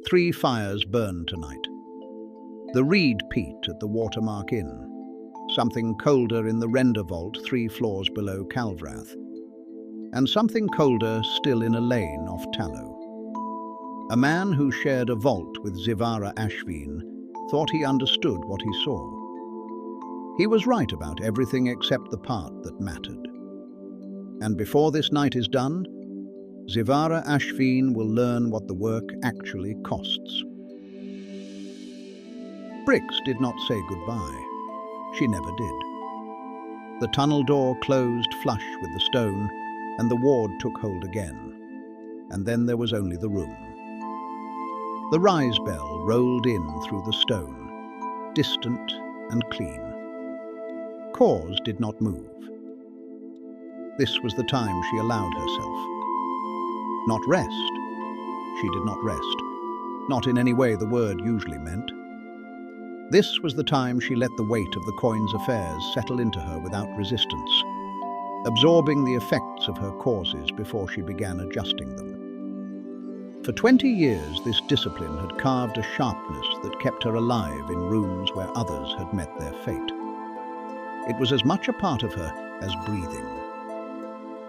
Three fires burned tonight. The reed peat at the Watermark Inn, something colder in the render vault 3 floors below Calvrath, and something colder still in a lane off Tallow. A man who shared a vault with Zivara Ashveen thought he understood what he saw. He was right about everything except the part that mattered. And before this night is done, Zivara Ashveen will learn what the work actually costs. Bricks did not say goodbye. She never did. The tunnel door closed flush with the stone, and the ward took hold again. And then there was only the room. The rise bell rolled in through the stone, distant and clean. Cause did not move. This was the time she allowed herself. Not rest. She did not rest, not in any way the word usually meant. This was the time she let the weight of the coin's affairs settle into her without resistance, absorbing the effects of her causes before she began adjusting them. For 20 years, this discipline had carved a sharpness that kept her alive in rooms where others had met their fate. It was as much a part of her as breathing.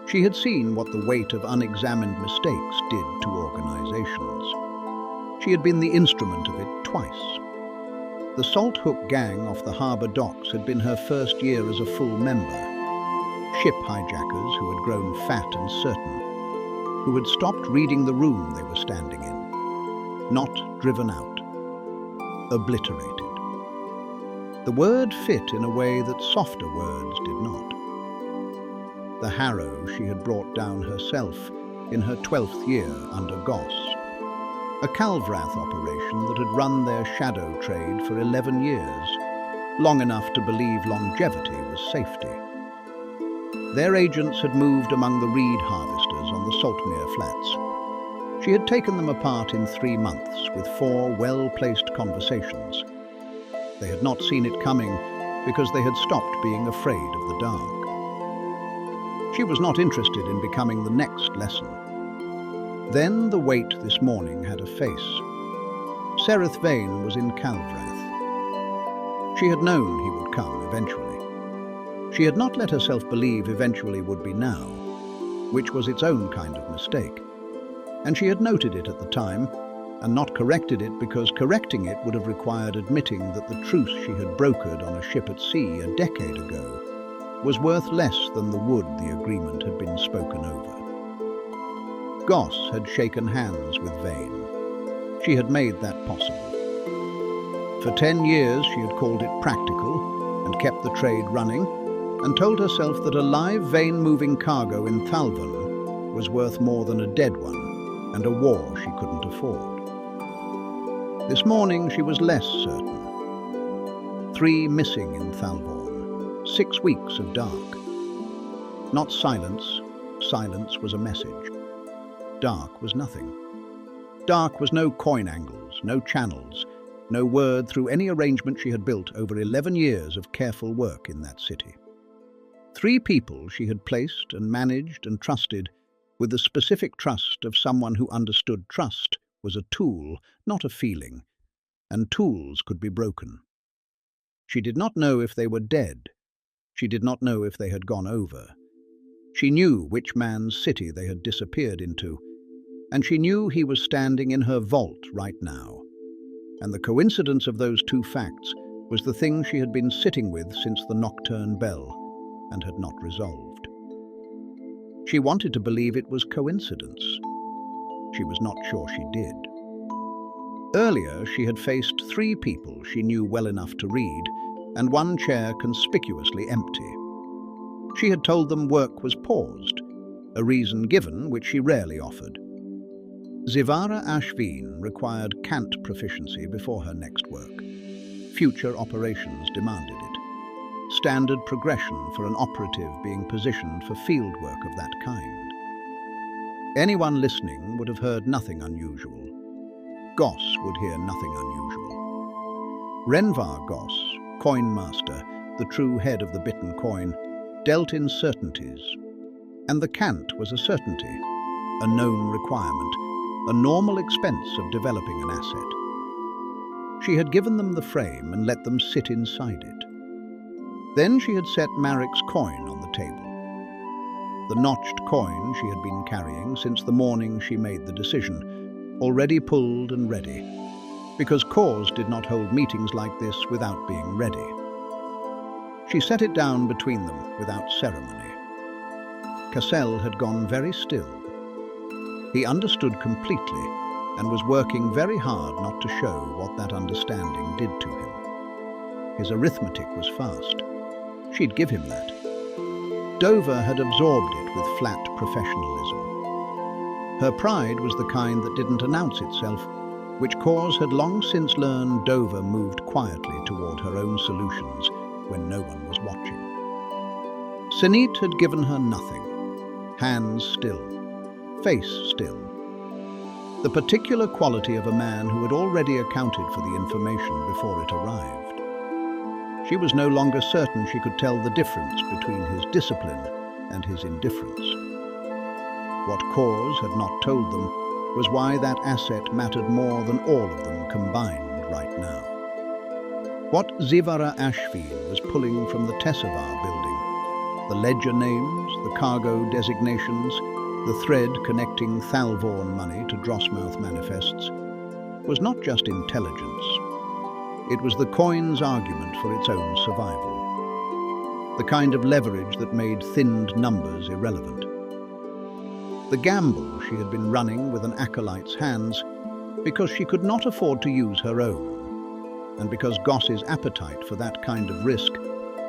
She had seen what the weight of unexamined mistakes did to organizations. She had been the instrument of it twice. The Salt Hook gang off the harbour docks had been her first year as a full member. Ship hijackers who had grown fat and certain, who had stopped reading the room they were standing in. Not driven out. Obliterated. The word fit in a way that softer words did not. The harrow she had brought down herself in her 12th year under Goss. A Calvrath operation that had run their shadow trade for 11 years, long enough to believe longevity was safety. Their agents had moved among the reed harvesters on the Saltmere Flats. She had taken them apart in 3 months with 4 well-placed conversations. They had not seen it coming because they had stopped being afraid of the dark. She was not interested in becoming the next lesson. Then the wait this morning had a face. Sereth Vane was in Calvrath. She had known he would come eventually. She had not let herself believe eventually would be now, which was its own kind of mistake. And she had noted it at the time, and not corrected it because correcting it would have required admitting that the truce she had brokered on a ship at sea a decade ago was worth less than the wood the agreement had been spoken over. Goss had shaken hands with Vane. She had made that possible. For 10 years she had called it practical and kept the trade running, and told herself that a live vein-moving cargo in Thalvan was worth more than a dead one, and a war she couldn't afford. This morning she was less certain. 3 missing in Thalvan, 6 weeks of dark. Not silence. Silence was a message. Dark was nothing. Dark was no coin angles, no channels, no word through any arrangement she had built over 11 years of careful work in that city. 3 people she had placed and managed and trusted with the specific trust of someone who understood trust was a tool, not a feeling, and tools could be broken. She did not know if they were dead. She did not know if they had gone over. She knew which man's city they had disappeared into, and she knew he was standing in her vault right now. And the coincidence of those 2 facts was the thing she had been sitting with since the nocturne bell and had not resolved. She wanted to believe it was coincidence. She was not sure she did. Earlier, she had faced 3 people she knew well enough to read, and 1 chair conspicuously empty. She had told them work was paused, a reason given which she rarely offered. Zivara Ashveen required cant proficiency before her next work. Future operations demanded it. Standard progression for an operative being positioned for field work of that kind. Anyone listening would have heard nothing unusual. Goss would hear nothing unusual. Renvar Goss, coin master, the true head of the Bitten coin, dealt in certainties, And the cant was a certainty, a known requirement, a normal expense of developing an asset. She had given them the frame and let them sit inside it. Then she had set Marrick's coin on the table. The notched coin she had been carrying since the morning she made the decision, already pulled and ready, because cause did not hold meetings like this without being ready. She set it down between them without ceremony. Cassell had gone very still. He understood completely and was working very hard not to show what that understanding did to him. His arithmetic was fast. She'd give him that. Dover had absorbed it with flat professionalism. Her pride was the kind that didn't announce itself, which cause had long since learned Dover moved quietly toward her own solutions when no one was watching. Senit had given her nothing. Hands still, face still. The particular quality of a man who had already accounted for the information before it arrived. She was no longer certain she could tell the difference between his discipline and his indifference. What cause had not told them was why that asset mattered more than all of them combined right now. What Zivara Ashveen was pulling from the Tessevar building, the ledger names, the cargo designations, the thread connecting Thalvorn money to Drossmouth manifests, was not just intelligence. It was the coin's argument for its own survival, the kind of leverage that made thinned numbers irrelevant. The gamble she had been running with an acolyte's hands because she could not afford to use her own, and because Goss's appetite for that kind of risk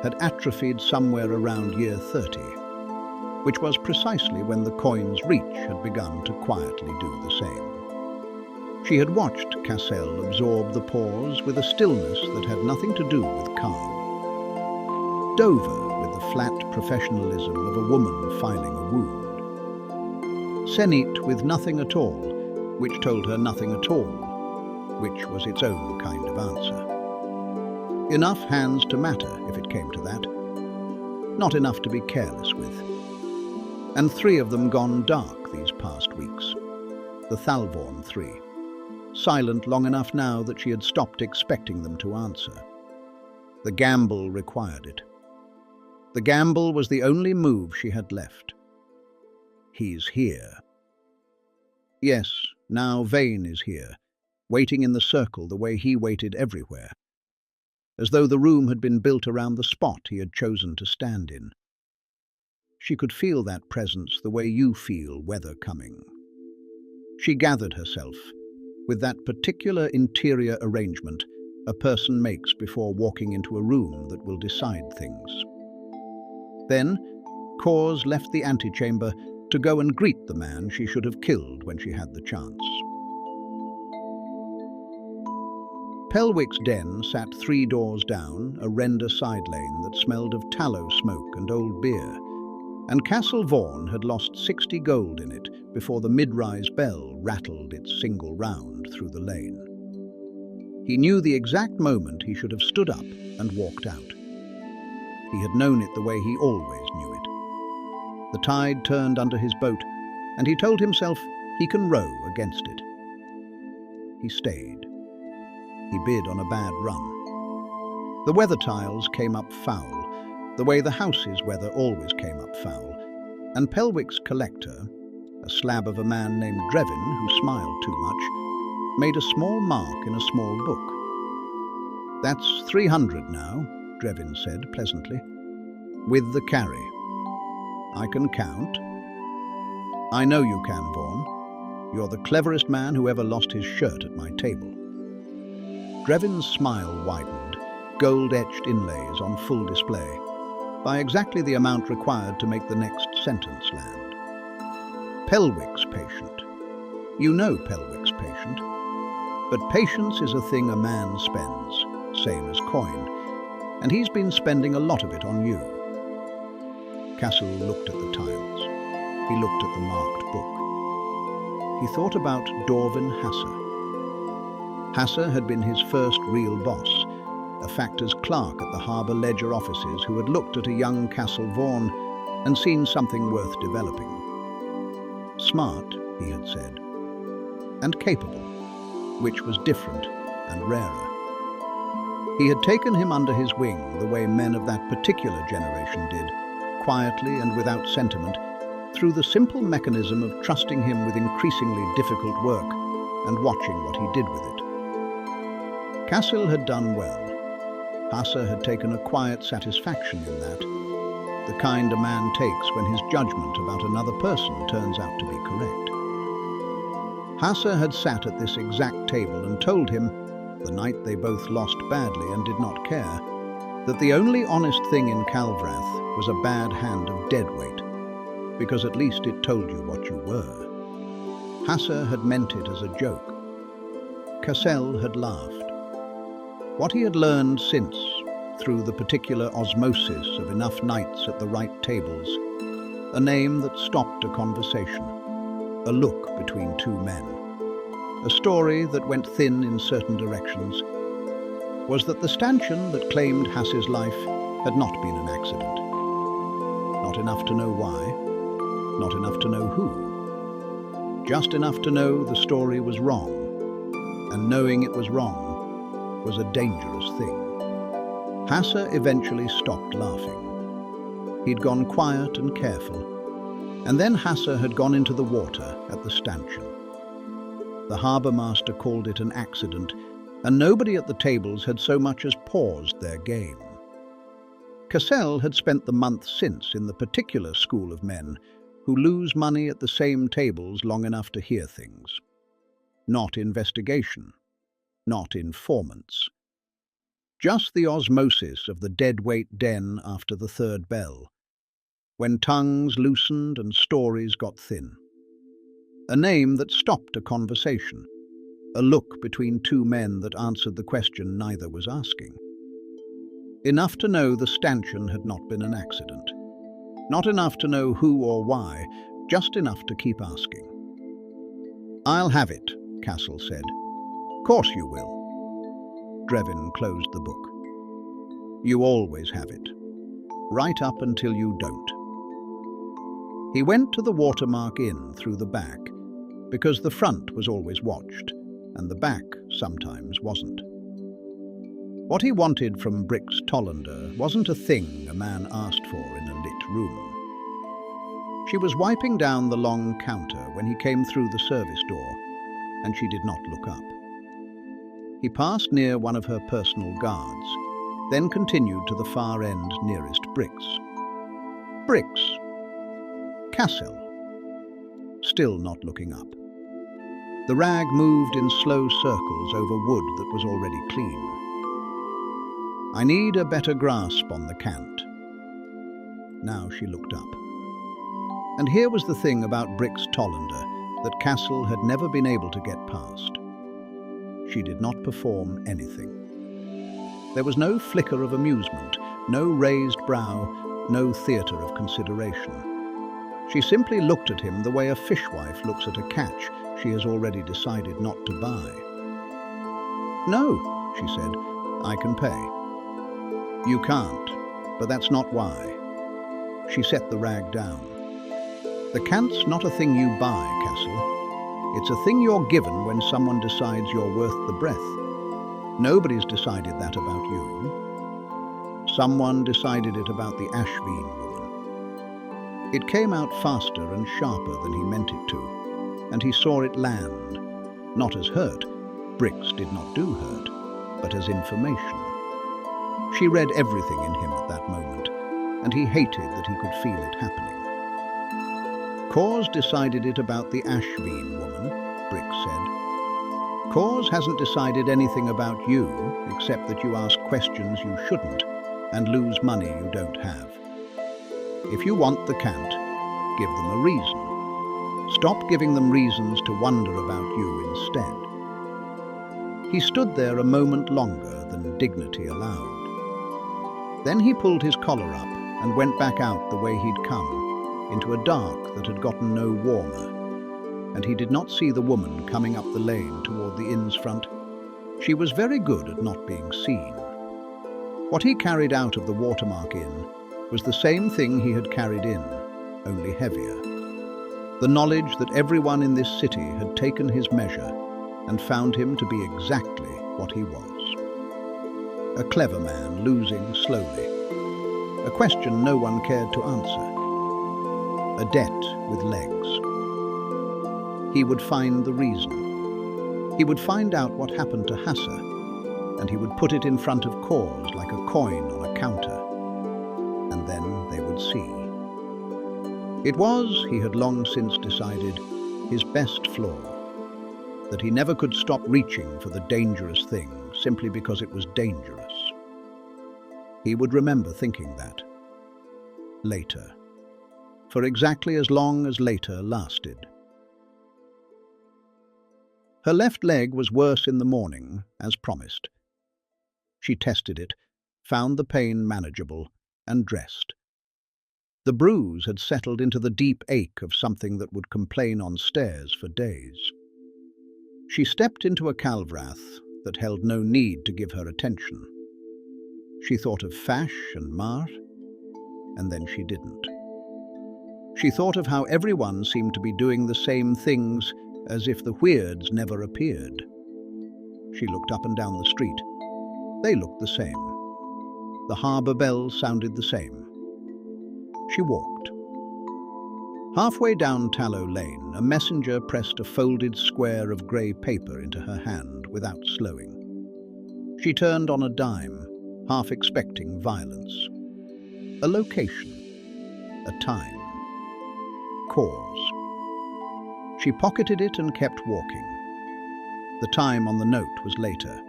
had atrophied somewhere around year 30, which was precisely when the coin's reach had begun to quietly do the same. She had watched Cassell absorb the pause with a stillness that had nothing to do with calm. Dover with the flat professionalism of a woman filing a wound. Senit with nothing at all, which told her nothing at all, which was its own kind of answer. Enough hands to matter, if it came to that. Not enough to be careless with. And 3 of them gone dark these past weeks. The Thalvorn 3. Silent long enough now that she had stopped expecting them to answer. The gamble required it. The gamble was the only move she had left. He's here. Yes, now Vane is here, waiting in the circle the way he waited everywhere, as though the room had been built around the spot he had chosen to stand in. She could feel that presence the way you feel weather coming. She gathered herself, with that particular interior arrangement a person makes before walking into a room that will decide things. Then, Cause left the antechamber to go and greet the man she should have killed when she had the chance. Pellwick's den sat 3 doors down, a render side lane that smelled of tallow smoke and old beer, and Castle Vaughan had lost 60 gold in it before the mid-rise bell rattled its single round through the lane. He knew the exact moment he should have stood up and walked out. He had known it the way he always knew it. The tide turned under his boat, and he told himself he can row against it. He stayed. He bid on a bad run. The weather tiles came up foul, the way the house's weather always came up foul, and Pellwick's collector, a slab of a man named Drevin who smiled too much, made a small mark in a small book. "That's 300 now," Drevin said pleasantly, "with the carry. I can count." "I know you can, Vaughan. You're the cleverest man who ever lost his shirt at my table." Drevin's smile widened, gold-etched inlays on full display, by exactly the amount required to make the next sentence land. "Pellwick's patient. You know Pellwick's patient. But patience is a thing a man spends, same as coin, and he's been spending a lot of it on you." Castle looked at the tiles. He looked at the marked book. He thought about Dorvin Hasser. Hasser had been his first real boss, a factor's clerk at the harbour ledger offices who had looked at a young Castle Vaughan and seen something worth developing. Smart, he had said, and capable, which was different and rarer. He had taken him under his wing the way men of that particular generation did, quietly and without sentiment, through the simple mechanism of trusting him with increasingly difficult work and watching what he did with it. Cassil had done well. Hasse had taken a quiet satisfaction in that, the kind a man takes when his judgment about another person turns out to be correct. Hasse had sat at this exact table and told him, the night they both lost badly and did not care, that the only honest thing in Calvrath was a bad hand of Deadweight, because at least it told you what you were. Hasse had meant it as a joke. Cassil had laughed. What he had learned since, through the particular osmosis of enough nights at the right tables, a name that stopped a conversation, a look between two men, a story that went thin in certain directions, was that the stanchion that claimed Hasse's life had not been an accident. Not enough to know why, not enough to know who. Just enough to know the story was wrong, and knowing it was wrong was a dangerous thing. Hasse eventually stopped laughing. He'd gone quiet and careful, and then Hasse had gone into the water at the stanchion. The harbour master called it an accident, and nobody at the tables had so much as paused their game. Cassil had spent the month since in the particular school of men who lose money at the same tables long enough to hear things. Not investigation, not informants. Just the osmosis of the Deadweight den after the third bell, when tongues loosened and stories got thin. A name that stopped a conversation, a look between two men that answered the question neither was asking. Enough to know the stanchion had not been an accident. Not enough to know who or why, just enough to keep asking. "I'll have it," Cassil said. "Course you will." Drevin closed the book. "You always have it. Right up until you don't." He went to the Watermark Inn through the back, because the front was always watched, and the back sometimes wasn't. What he wanted from Brix Tollander wasn't a thing a man asked for in a lit room. She was wiping down the long counter when he came through the service door, and she did not look up. He passed near one of her personal guards, then continued to the far end nearest Brix. Brix. Cassil. Still not looking up. The rag moved in slow circles over wood that was already clean. "I need a better grasp on the cant." Now she looked up. And here was the thing about Brix Tollander that Cassil had never been able to get past. She did not perform anything. There was no flicker of amusement, no raised brow, no theatre of consideration. She simply looked at him the way a fishwife looks at a catch she has already decided not to buy. "No," she said, "I can pay." "You can't, but that's not why." She set the rag down. "The cant's not a thing you buy, Cassil. It's a thing you're given when someone decides you're worth the breath. Nobody's decided that about you. Someone decided it about the Ashveen woman." It came out faster and sharper than he meant it to, and he saw it land, not as hurt. Brix did not do hurt, but as information. She read everything in him at that moment, and he hated that he could feel it happening. "Cause decided it about the Ashveen woman," Brix said. "Cause hasn't decided anything about you, except that you ask questions you shouldn't and lose money you don't have. If you want the cant, give them a reason. Stop giving them reasons to wonder about you instead." He stood there a moment longer than dignity allowed. Then he pulled his collar up and went back out the way he'd come, into a dark that had gotten no warmer, and he did not see the woman coming up the lane toward the inn's front. She was very good at not being seen. What he carried out of the Watermark Inn was the same thing he had carried in, only heavier. The knowledge that everyone in this city had taken his measure and found him to be exactly what he was. A clever man losing slowly. A question no one cared to answer. A debt with legs. He would find the reason. He would find out what happened to Hassa, and he would put it in front of Cause like a coin on a counter. And then they would see. It was, he had long since decided, his best flaw, that he never could stop reaching for the dangerous thing simply because it was dangerous. He would remember thinking that. Later. For exactly as long as later lasted. Her left leg was worse in the morning, as promised. She tested it, found the pain manageable, and dressed. The bruise had settled into the deep ache of something that would complain on stairs for days. She stepped into a Calvrath that held no need to give her attention. She thought of Fash and Mar, and then she didn't. She thought of how everyone seemed to be doing the same things, as if the weirds never appeared. She looked up and down the street. They looked the same. The harbour bells sounded the same. She walked. Halfway down Tallow Lane, a messenger pressed a folded square of grey paper into her hand without slowing. She turned on a dime, half expecting violence. A location. A time. Cause. She pocketed it and kept walking. The time on the note was later.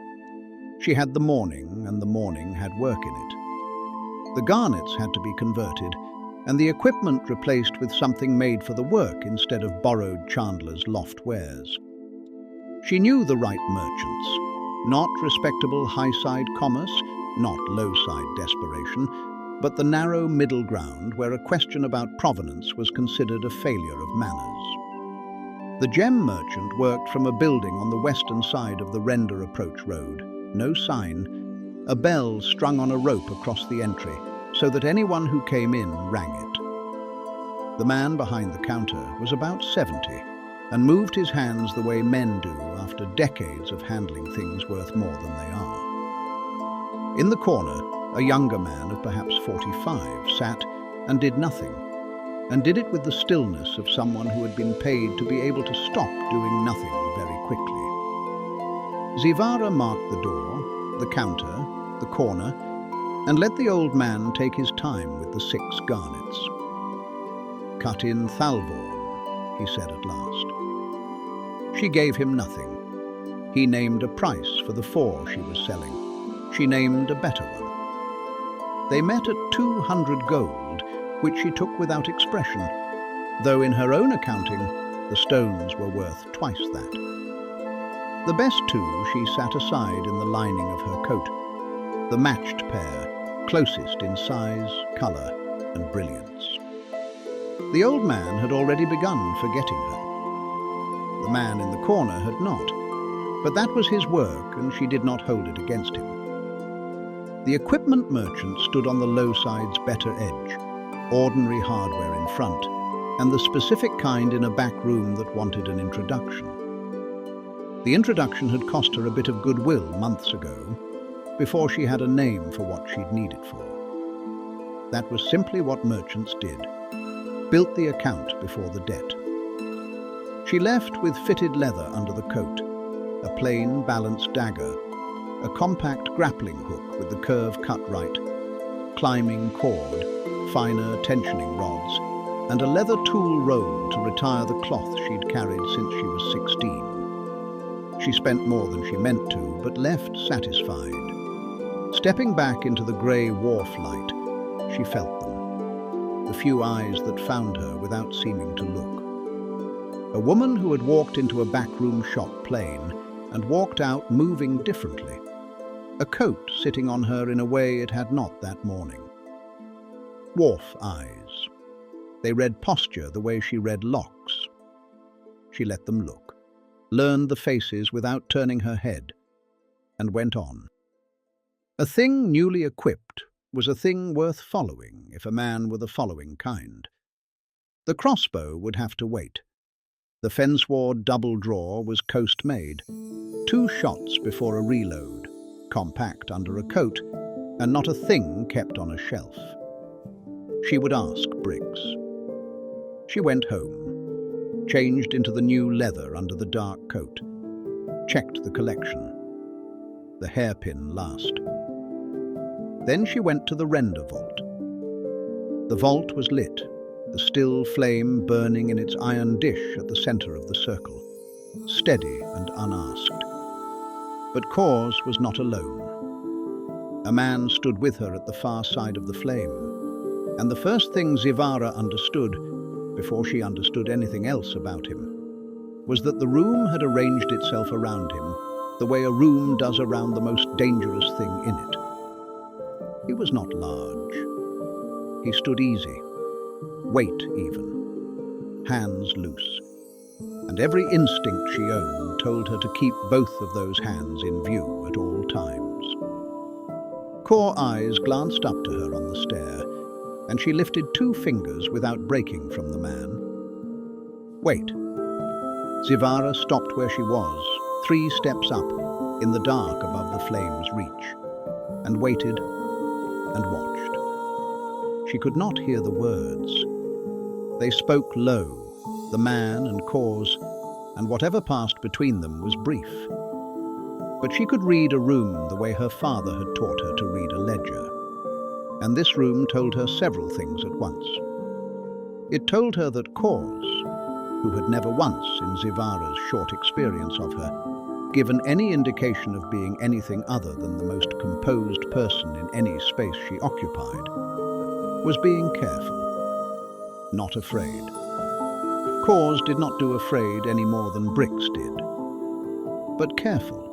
She had the morning, and the morning had work in it. The garnets had to be converted, and the equipment replaced with something made for the work instead of borrowed Chandler's loft wares. She knew the right merchants, not respectable high-side commerce, not low-side desperation, but the narrow middle ground where a question about provenance was considered a failure of manners. The gem merchant worked from a building on the western side of the Render Approach Road. No sign, a bell strung on a rope across the entry, so that anyone who came in rang it. The man behind the counter was about 70 and moved his hands the way men do after decades of handling things worth more than they are. In the corner, a younger man of perhaps 45 sat and did nothing, and did it with the stillness of someone who had been paid to be able to stop doing nothing very quickly. Zivara marked the door, the counter, the corner, and let the old man take his time with the 6 garnets. "Cut in Thalvorn," he said at last. She gave him nothing. He named a price for the 4 she was selling. She named a better one. They met at 200 gold, which she took without expression, though in her own accounting, the stones were worth twice that. The best 2 she sat aside in the lining of her coat, the matched pair, closest in size, colour, and brilliance. The old man had already begun forgetting her. The man in the corner had not, but that was his work, and she did not hold it against him. The equipment merchant stood on the Lowside's better edge, ordinary hardware in front, and the specific kind in a back room that wanted an introduction. The introduction had cost her a bit of goodwill months ago, before she had a name for what she'd need it for. That was simply what merchants did, built the account before the debt. She left with fitted leather under the coat, a plain balanced dagger, a compact grappling hook with the curve cut right, climbing cord, finer tensioning rods, and a leather tool roll to retire the cloth she'd carried since she was 16. She spent more than she meant to, but left satisfied. Stepping back into the grey wharf light, she felt them, the few eyes that found her without seeming to look. A woman who had walked into a backroom shop plain and walked out moving differently, a coat sitting on her in a way it had not that morning. Wharf eyes. They read posture the way she read locks. She let them look, learned the faces without turning her head, and went on. A thing newly equipped, was a thing worth following if a man were the following kind. The crossbow would have to wait. The Fensward double draw was coast-made. 2 shots before a reload, compact under a coat, and not a thing kept on a shelf. She would ask Briggs. She went home, changed into the new leather under the dark coat, checked the collection. The hairpin last. Then she went to the render vault. The vault was lit, the still flame burning in its iron dish at the centre of the circle, steady and unasked. But Cause was not alone. A man stood with her at the far side of the flame, and the first thing Zivara understood, before she understood anything else about him, was that the room had arranged itself around him the way a room does around the most dangerous thing in it. He was not large. He stood easy, weight even, hands loose, and every instinct she owned told her to keep both of those hands in view at all times. Core eyes glanced up to her on the stair, and she lifted 2 fingers without breaking from the man. Wait. Zivara stopped where she was, 3 steps up, in the dark above the flame's reach, and waited and watched. She could not hear the words. They spoke low, the man and Cause, and whatever passed between them was brief. But she could read a room the way her father had taught her to read a ledger, and this room told her several things at once. It told her that Cause, who had never once, in Zivara's short experience of her, given any indication of being anything other than the most composed person in any space she occupied, was being careful, not afraid. Cause did not do afraid any more than Briggs did, but careful,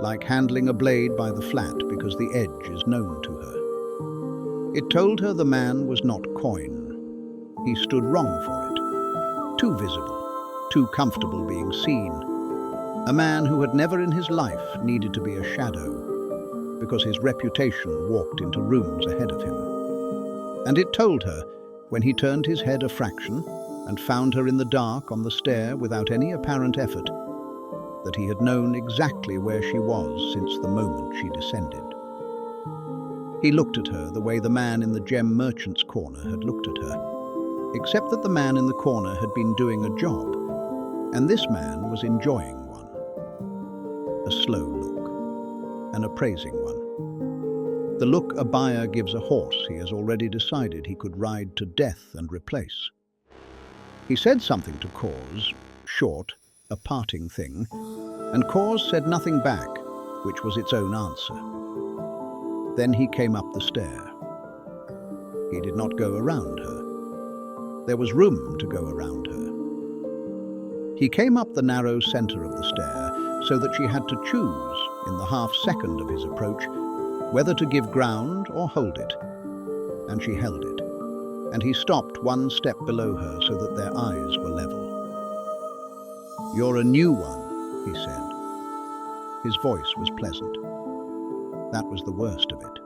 like handling a blade by the flat because the edge is known to her. It told her the man was not coin. He stood wrong for it, too visible, too comfortable being seen. A man who had never in his life needed to be a shadow, because his reputation walked into rooms ahead of him. And it told her, when he turned his head a fraction and found her in the dark on the stair without any apparent effort, that he had known exactly where she was since the moment she descended. He looked at her the way the man in the gem merchant's corner had looked at her, except that the man in the corner had been doing a job, and this man was enjoying one. A slow look, an appraising one. The look a buyer gives a horse he has already decided he could ride to death and replace. He said something to Cause, short, a parting thing, and Cause said nothing back, which was its own answer. Then he came up the stair. He did not go around her. There was room to go around her. He came up the narrow centre of the stair, so that she had to choose, in the half-second of his approach, whether to give ground or hold it. And she held it, and he stopped 1 step below her so that their eyes were level. "You're a new one," he said. His voice was pleasant. That was the worst of it.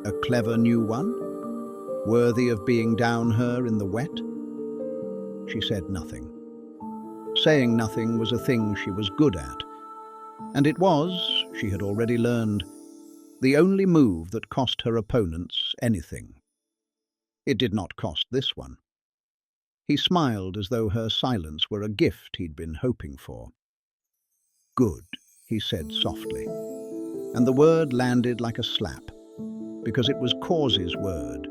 A clever new one, worthy of being down her in the wet? She said nothing. Saying nothing was a thing she was good at, and it was, she had already learned, the only move that cost her opponents anything. It did not cost this one. He smiled as though her silence were a gift he'd been hoping for. "Good," he said softly, and the word landed like a slap, because it was Cause's word,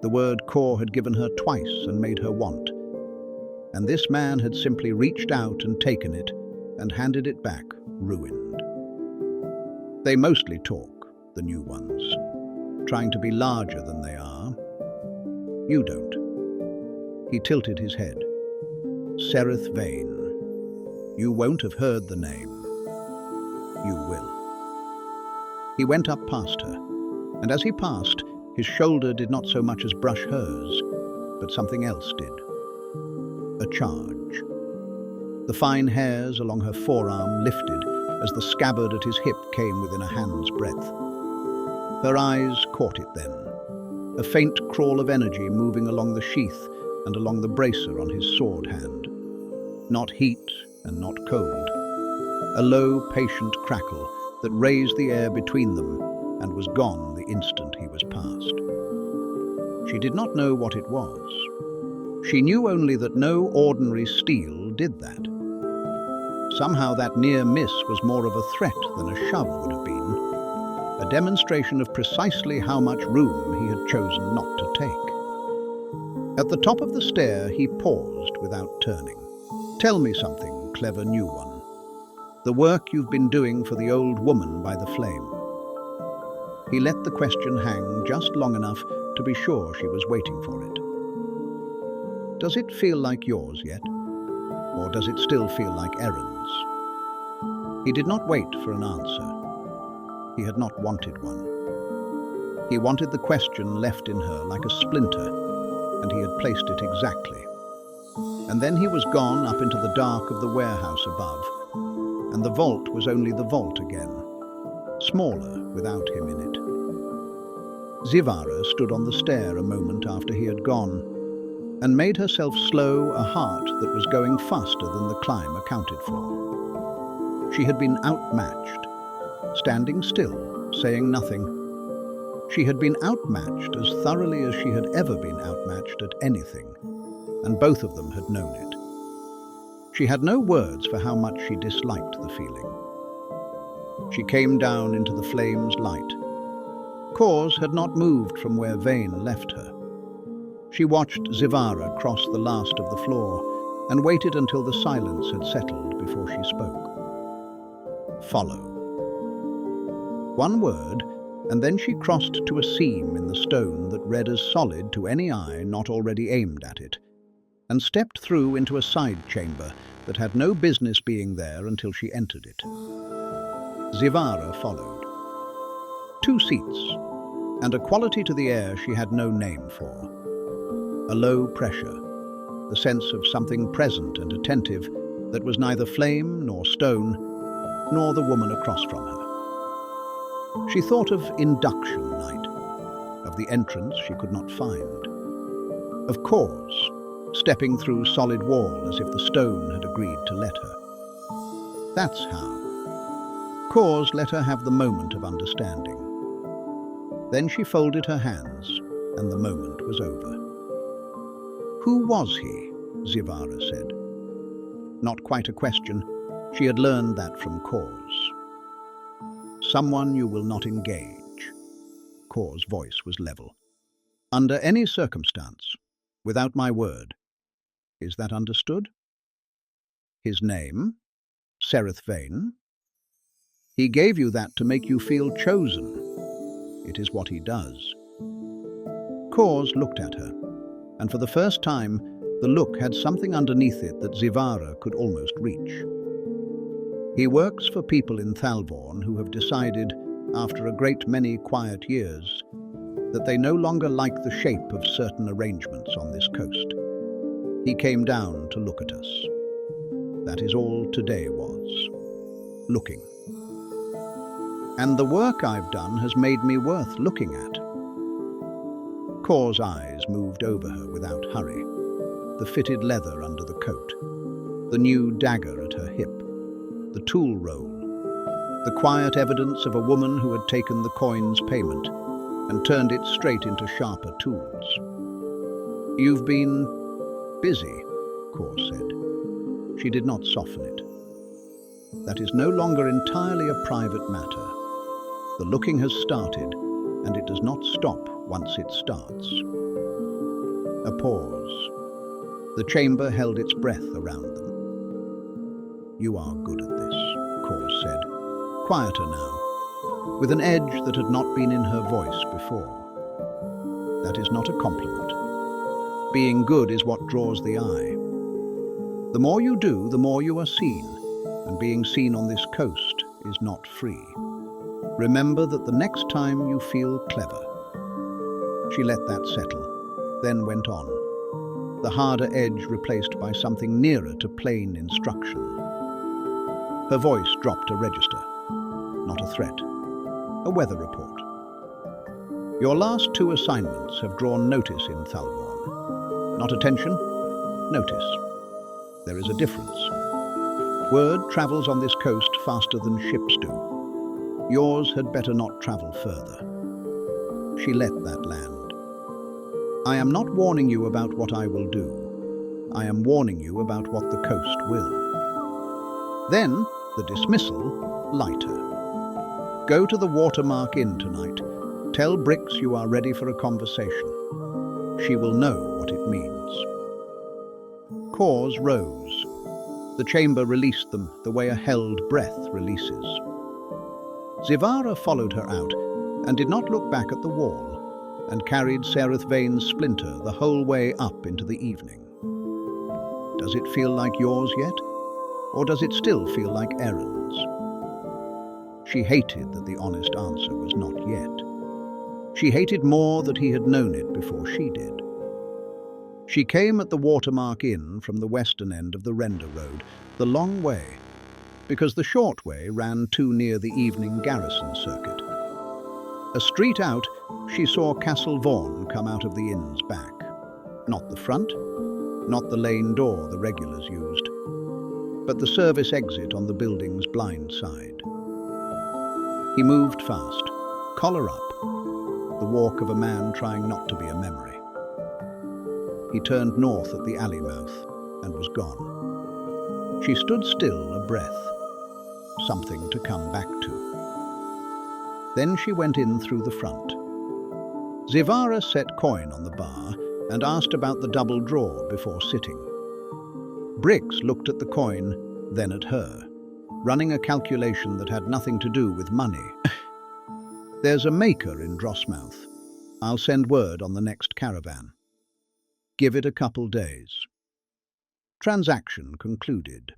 the word Core had given her twice and made her want. And this man had simply reached out and taken it and handed it back, ruined. They mostly talk, the new ones, trying to be larger than they are. You don't. He tilted his head. Sereth Vane. You won't have heard the name. You will. He went up past her, and as he passed, his shoulder did not so much as brush hers, but something else did. A charge. The fine hairs along her forearm lifted as the scabbard at his hip came within a hand's breadth. Her eyes caught it then, a faint crawl of energy moving along the sheath and along the bracer on his sword hand. Not heat and not cold. A low, patient crackle that raised the air between them and was gone the instant he was past. She did not know what it was. She knew only that no ordinary steel did that. Somehow that near miss was more of a threat than a shove would have been, a demonstration of precisely how much room he had chosen not to take. At the top of the stair he paused without turning. "Tell me something, clever new one. The work you've been doing for the old woman by the flame." He let the question hang just long enough to be sure she was waiting for it. "Does it feel like yours yet? Or does it still feel like Erin's?" He did not wait for an answer. He had not wanted one. He wanted the question left in her like a splinter, and he had placed it exactly. And then he was gone up into the dark of the warehouse above, and the vault was only the vault again, smaller without him in it. Zivara stood on the stair a moment after he had gone, and made herself slow a heart that was going faster than the climb accounted for. She had been outmatched, standing still, saying nothing. She had been outmatched as thoroughly as she had ever been outmatched at anything, and both of them had known it. She had no words for how much she disliked the feeling. She came down into the flame's light. Cause had not moved from where Vane left her. She watched Zivara cross the last of the floor and waited until the silence had settled before she spoke. "Follow." One word, and then she crossed to a seam in the stone that read as solid to any eye not already aimed at it, and stepped through into a side chamber that had no business being there until she entered it. Zivara followed. 2 seats, and a quality to the air she had no name for. A low pressure, the sense of something present and attentive that was neither flame nor stone, nor the woman across from her. She thought of induction night, of the entrance she could not find, of Cause, stepping through solid wall as if the stone had agreed to let her. That's how. Cause let her have the moment of understanding. Then she folded her hands, and the moment was over. Who was he? Zivara said. Not quite a question. She had learned that from Cause. Someone you will not engage. Cause's voice was level. Under any circumstance, without my word. Is that understood? His name? Sereth Vane? He gave you that to make you feel chosen. It is what he does. Cause looked at her, and for the first time, the look had something underneath it that Zivara could almost reach. He works for people in Thalvorn who have decided, after a great many quiet years, that they no longer like the shape of certain arrangements on this coast. He came down to look at us. That is all today was. Looking. And the work I've done has made me worth looking at. Cause's eyes moved over her without hurry. The fitted leather under the coat, the new dagger at her hip, the tool roll, the quiet evidence of a woman who had taken the coin's payment and turned it straight into sharper tools. You've been busy, Cause said. She did not soften it. That is no longer entirely a private matter. The looking has started, and it does not stop once it starts. A pause. The chamber held its breath around them. You are good at this, Cause said, quieter now, with an edge that had not been in her voice before. That is not a compliment. Being good is what draws the eye. The more you do, the more you are seen, and being seen on this coast is not free. Remember that the next time you feel clever. She let that settle, then went on, the harder edge replaced by something nearer to plain instruction. Her voice dropped a register, not a threat, a weather report. Your last 2 assignments have drawn notice in Thalmorn. Not attention, notice. There is a difference. Word travels on this coast faster than ships do. Yours had better not travel further. She let that land. I am not warning you about what I will do. I am warning you about what the coast will. Then, the dismissal, lighter. Go to the Watermark Inn tonight. Tell Brix you are ready for a conversation. She will know what it means. Cause rose. The chamber released them the way a held breath releases. Zivara followed her out and did not look back at the wall, and carried Sereth Vane's splinter the whole way up into the evening. Does it feel like yours yet? Or does it still feel like Erin's? She hated that the honest answer was not yet. She hated more that he had known it before she did. She came at the Watermark Inn from the western end of the Render Road, the long way, because the short way ran too near the evening garrison circuit. A street out, she saw Castle Vaughan come out of the inn's back. Not the front, not the lane door the regulars used, but the service exit on the building's blind side. He moved fast, collar up, the walk of a man trying not to be a memory. He turned north at the alley mouth and was gone. She stood still, a breath, something to come back to. Then she went in through the front. Zivara set coin on the bar and asked about the double drawer before sitting. Brix looked at the coin, then at her, running a calculation that had nothing to do with money. There's a maker in Drossmouth. I'll send word on the next caravan. Give it a couple days. Transaction concluded.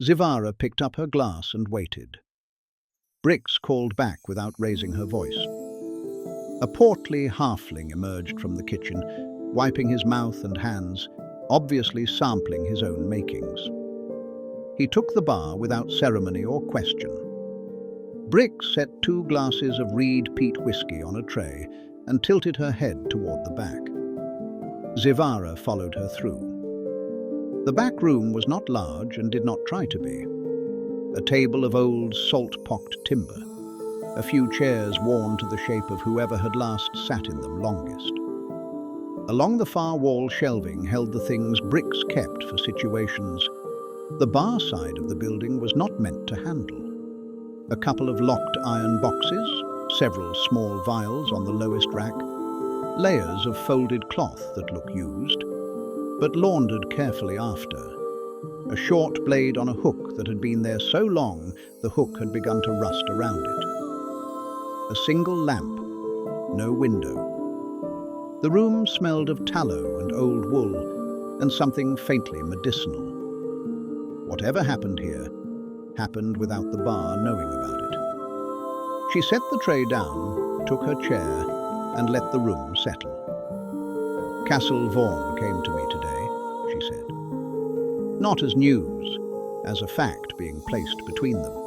Zivara picked up her glass and waited. Brix called back without raising her voice. A portly halfling emerged from the kitchen, wiping his mouth and hands, obviously sampling his own makings. He took the bar without ceremony or question. Brix set 2 glasses of Reed peat whiskey on a tray and tilted her head toward the back. Zivara followed her through. The back room was not large and did not try to be. A table of old salt-pocked timber, a few chairs worn to the shape of whoever had last sat in them longest. Along the far wall shelving held the things Brix kept for situations the bar side of the building was not meant to handle. A couple of locked iron boxes, several small vials on the lowest rack, layers of folded cloth that look used, but laundered carefully after. A short blade on a hook that had been there so long the hook had begun to rust around it. A single lamp, no window. The room smelled of tallow and old wool and something faintly medicinal. Whatever happened here, happened without the bar knowing about it. She set the tray down, took her chair, and let the room settle. Castle Vaughan came to me today, she said. Not as news, as a fact being placed between them.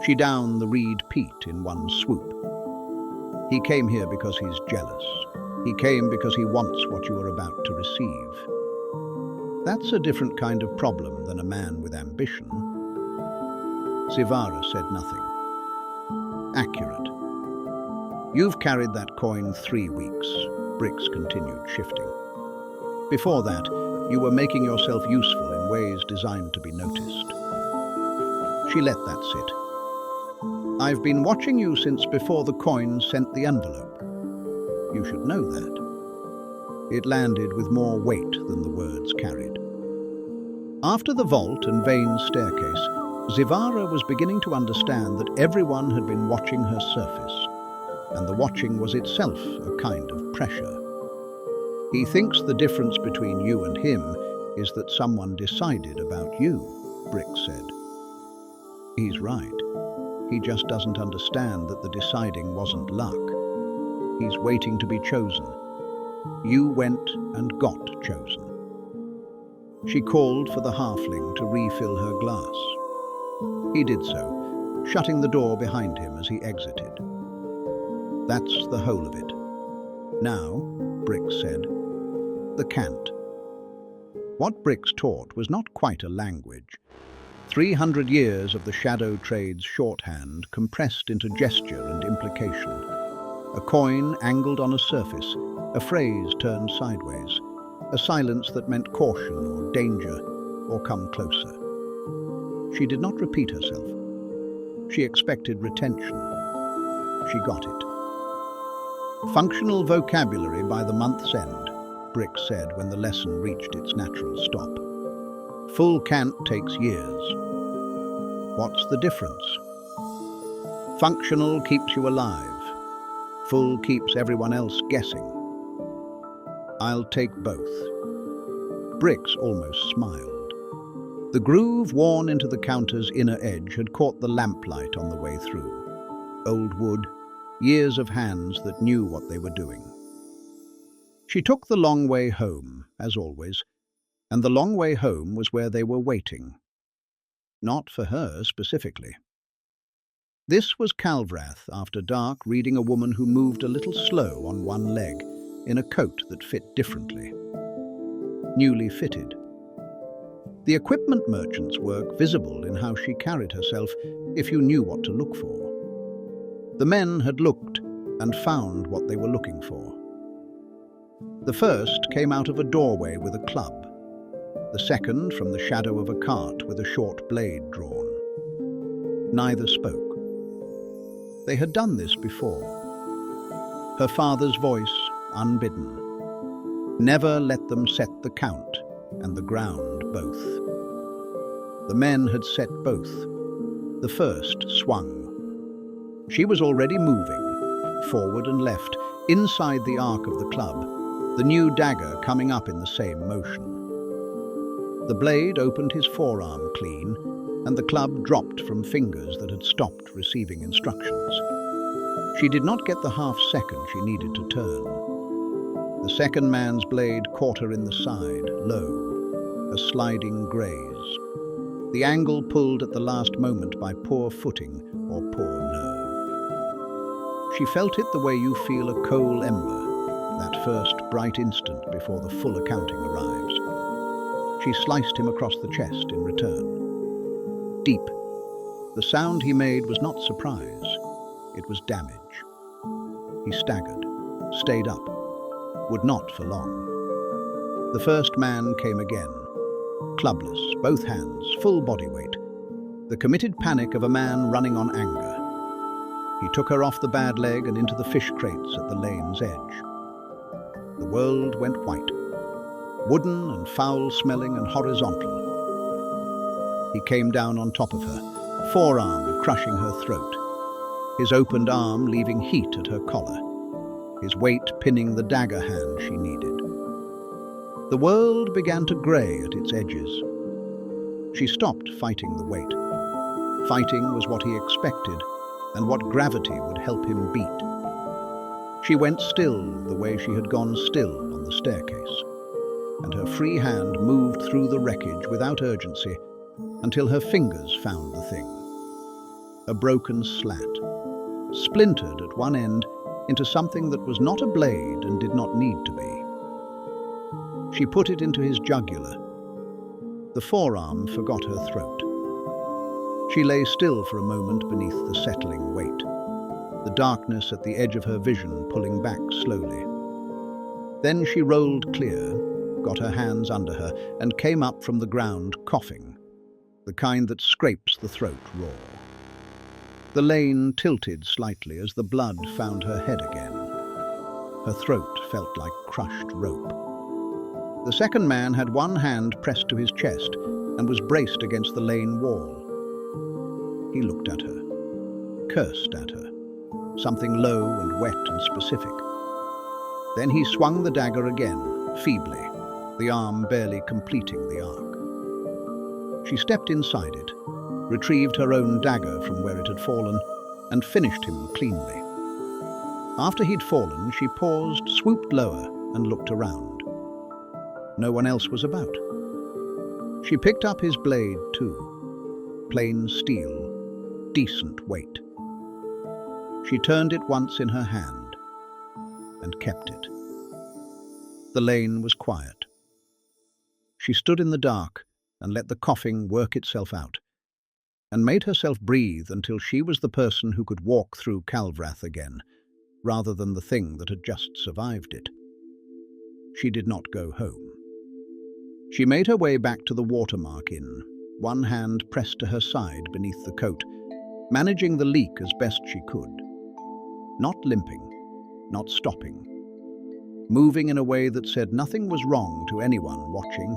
She downed the reed peat in one swoop. He came here because he's jealous. He came because he wants what you are about to receive. That's a different kind of problem than a man with ambition. Zivara said nothing. Accurate. You've carried that coin 3 weeks, Brix continued, shifting. Before that, you were making yourself useful in ways designed to be noticed. She let that sit. I've been watching you since before the coin sent the envelope. You should know that. It landed with more weight than the words carried. After the vault and Vane's staircase, Zivara was beginning to understand that everyone had been watching her surface, and the watching was itself a kind of pressure. He thinks the difference between you and him is that someone decided about you, Brix said. He's right. He just doesn't understand that the deciding wasn't luck. He's waiting to be chosen. You went and got chosen. She called for the halfling to refill her glass. He did so, shutting the door behind him as he exited. That's the whole of it. Now, Brix said, the cant. What Brix taught was not quite a language. 300 years of the shadow trade's shorthand compressed into gesture and implication. A coin angled on a surface, a phrase turned sideways, a silence that meant caution or danger or come closer. She did not repeat herself. She expected retention. She got it. Functional vocabulary by the month's end, Brix said when the lesson reached its natural stop. Full cant takes years. What's the difference? Functional keeps you alive. Full keeps everyone else guessing. I'll take both. Brix almost smiled. The groove worn into the counter's inner edge had caught the lamplight on the way through. Old wood, years of hands that knew what they were doing. She took the long way home, as always, and the long way home was where they were waiting. Not for her specifically. This was Calvrath after dark reading a woman who moved a little slow on one leg, in a coat that fit differently. Newly fitted. The equipment merchant's work visible in how she carried herself if you knew what to look for. The men had looked and found what they were looking for. The first came out of a doorway with a club, the second from the shadow of a cart with a short blade drawn. Neither spoke. They had done this before. Her father's voice, unbidden. Never let them set the count and the ground both. The men had set both. The first swung. She was already moving, forward and left, inside the arc of the club, the new dagger coming up in the same motion. The blade opened his forearm clean, and the club dropped from fingers that had stopped receiving instructions. She did not get the half-second she needed to turn. The second man's blade caught her in the side, low, a sliding graze. The angle pulled at the last moment by poor footing or poor nerve. She felt it the way you feel a coal ember, that first bright instant before the full accounting arrives. She sliced him across the chest in return. Deep. The sound he made was not surprise. It was damage. He staggered, stayed up, would not for long. The first man came again, clubless, both hands, full body weight, the committed panic of a man running on anger. He took her off the bad leg and into the fish crates at the lane's edge. The world went white, wooden and foul-smelling and horizontal. He came down on top of her, forearm crushing her throat, his opened arm leaving heat at her collar, his weight pinning the dagger hand she needed. The world began to grey at its edges. She stopped fighting the weight. Fighting was what he expected, and what gravity would help him beat. She went still the way she had gone still on the staircase, and her free hand moved through the wreckage without urgency until her fingers found the thing. A broken slat, splintered at one end into something that was not a blade and did not need to be. She put it into his jugular. The forearm forgot her throat. She lay still for a moment beneath the settling weight, the darkness at the edge of her vision pulling back slowly. Then she rolled clear, got her hands under her, and came up from the ground coughing, the kind that scrapes the throat raw. The lane tilted slightly as the blood found her head again. Her throat felt like crushed rope. The second man had one hand pressed to his chest and was braced against the lane wall. He looked at her, cursed at her, something low and wet and specific. Then he swung the dagger again, feebly, the arm barely completing the arc. She stepped inside it, retrieved her own dagger from where it had fallen, and finished him cleanly. After he'd fallen, she paused, swooped lower, and looked around. No one else was about. She picked up his blade, too. Plain steel, decent weight. She turned it once in her hand and kept it. The lane was quiet. She stood in the dark and let the coughing work itself out, and made herself breathe until she was the person who could walk through Calvrath again, rather than the thing that had just survived it. She did not go home. She made her way back to the Watermark Inn, one hand pressed to her side beneath the coat, managing the leak as best she could. Not limping, not stopping. Moving in a way that said nothing was wrong to anyone watching,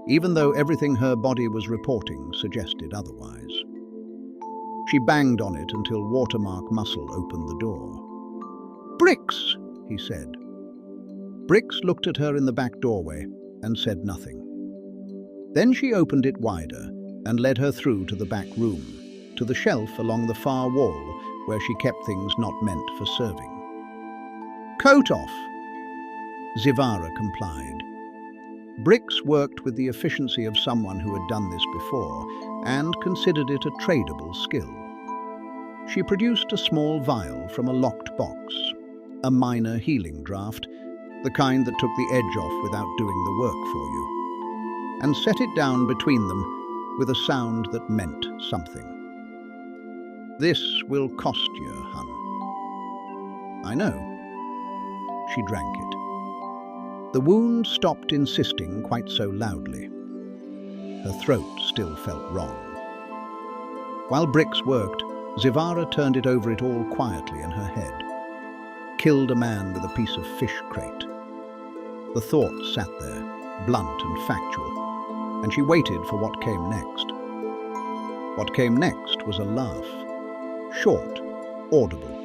even though everything her body was reporting suggested otherwise. She banged on it until Watermark Muscle opened the door. "Bricks," he said. Bricks looked at her in the back doorway and said nothing. Then she opened it wider and led her through to the back room, to the shelf along the far wall where she kept things not meant for serving. "Coat off," Zivara complied. Bricks worked with the efficiency of someone who had done this before and considered it a tradable skill. She produced a small vial from a locked box, a minor healing draught, the kind that took the edge off without doing the work for you, and set it down between them with a sound that meant something. "This will cost you, hun." "I know." She drank it. The wound stopped insisting quite so loudly. Her throat still felt wrong. While Bricks worked, Zivara turned it over it all quietly in her head. Killed a man with a piece of fish crate. The thought sat there, blunt and factual, and she waited for what came next. What came next was a laugh. Short, audible,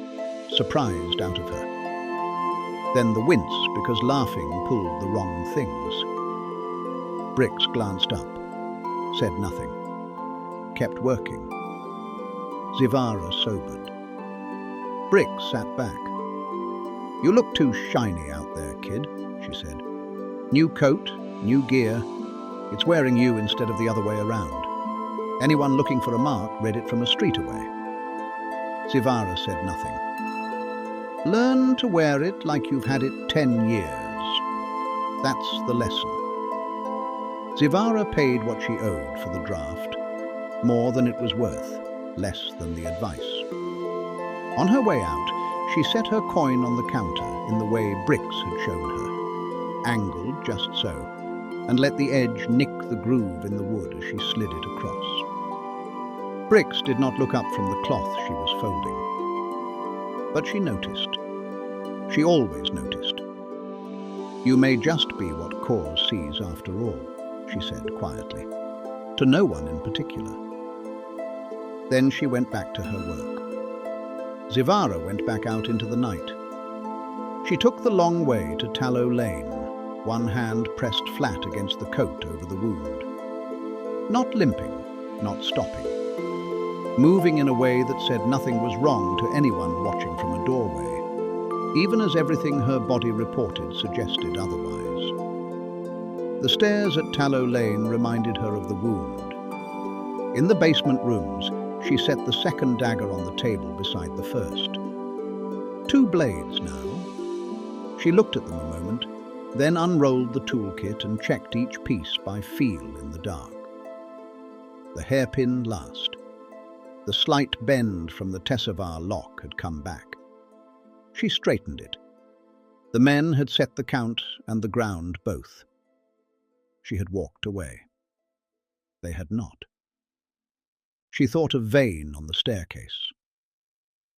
surprised out of her. Then the wince because laughing pulled the wrong things. Bricks glanced up, said nothing, kept working. Zivara sobered. Bricks sat back. "You look too shiny out there, kid," she said. "New coat, new gear. It's wearing you instead of the other way around. Anyone looking for a mark read it from a street away." Zivara said nothing. "Learn to wear it like you've had it 10 years. That's the lesson." Zivara paid what she owed for the draft, more than it was worth, less than the advice. On her way out, she set her coin on the counter in the way Bricks had shown her, angled just so, and let the edge nick the groove in the wood as she slid it across. Bricks did not look up from the cloth she was folding. But she noticed. She always noticed. "You may just be what cause sees after all," she said quietly, to no one in particular. Then she went back to her work. Zivara went back out into the night. She took the long way to Tallow Lane, one hand pressed flat against the coat over the wound. Not limping, not stopping. Moving in a way that said nothing was wrong to anyone watching from a doorway, even as everything her body reported suggested otherwise. The stairs at Tallow Lane reminded her of the wound. In the basement rooms, she set the second dagger on the table beside the first. 2 blades now. She looked at them a moment, then unrolled the toolkit and checked each piece by feel in the dark. The hairpin last. The slight bend from the Tessavar lock had come back. She straightened it. The men had set the count and the ground both. She had walked away. They had not. She thought of Vane on the staircase.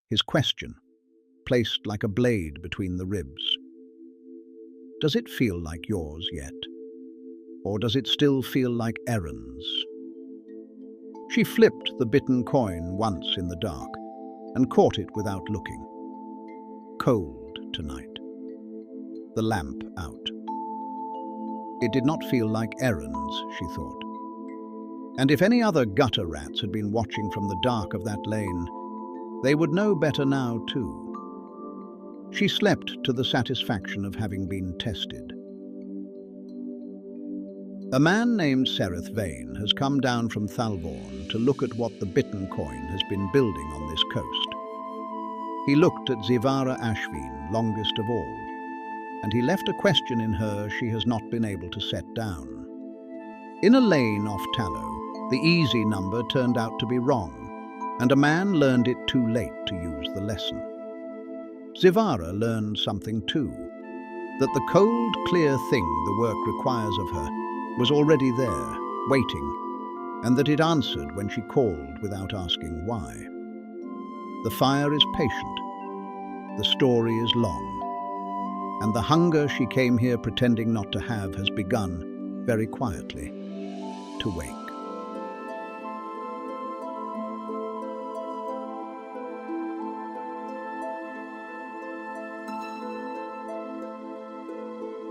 His question, placed like a blade between the ribs. "Does it feel like yours yet? Or does it still feel like Erin's?" She flipped the Bitten coin once in the dark and caught it without looking. Cold tonight. The lamp out. It did not feel like Erin's, she thought. And if any other gutter rats had been watching from the dark of that lane, they would know better now too. She slept to the satisfaction of having been tested. A man named Sereth Vane has come down from Thalborn to look at what the Bitten coin has been building on this coast. He looked at Zivara Ashveen, longest of all, and he left a question in her she has not been able to set down. In a lane off Tallow, the easy number turned out to be wrong, and a man learned it too late to use the lesson. Zivara learned something too, that the cold, clear thing the work requires of her was already there, waiting, and that it answered when she called without asking why. The fire is patient, the story is long, and the hunger she came here pretending not to have has begun, very quietly, to wake.